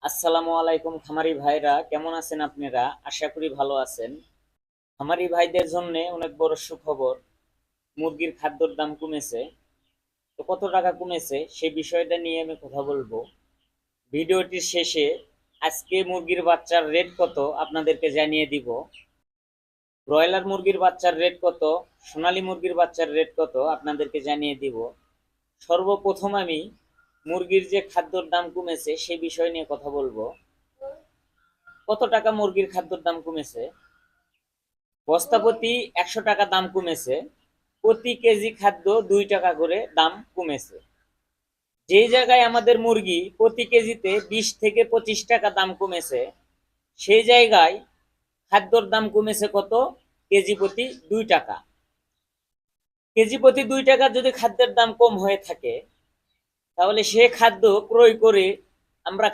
আসসালামু আলাইকুম খামারি ভাইরা, কেমন আছেন আপনারা? আশা করি ভালো আছেন। খামারি ভাইদের জন্য অনেক বড় সুখবর, মুরগির খাদ্যর দাম কমেছে। তো কত টাকা কমেছে সেই বিষয়টা নিয়ে আমি কথা বলবো ভিডিওটির শেষে। আজকে মুরগির বাচ্চার রেট কত আপনাদেরকে জানিয়ে দিব। ব্রয়লার মুরগির বাচ্চার রেট কত, সোনালী মুরগির বাচ্চার রেট কত আপনাদেরকে জানিয়ে দিব। সর্বপ্রথম আমি মুরগির যে খাদ্যর দাম কমেছে সেই বিষয় নিয়ে কথা বলবো। কত টাকা মুরগির খাদ্যর দাম কমেছে? বস্তা প্রতি 100 টাকা দাম কমেছে। প্রতি কেজি খাদ্য 2 টাকা করে দাম কমেছে। যেই জায়গায় আমাদের মুরগি প্রতি কেজিতে 20 থেকে 25 টাকা দাম কমেছে, সেই জায়গায় খাদ্যর দাম কমেছে কত? কেজি প্রতি 2 টাকা। কেজি প্রতি 2 টাকা যদি খাদ্যের দাম কম হয়ে থাকে, তাহলে সে খাদ্য ক্রয় করে আমরা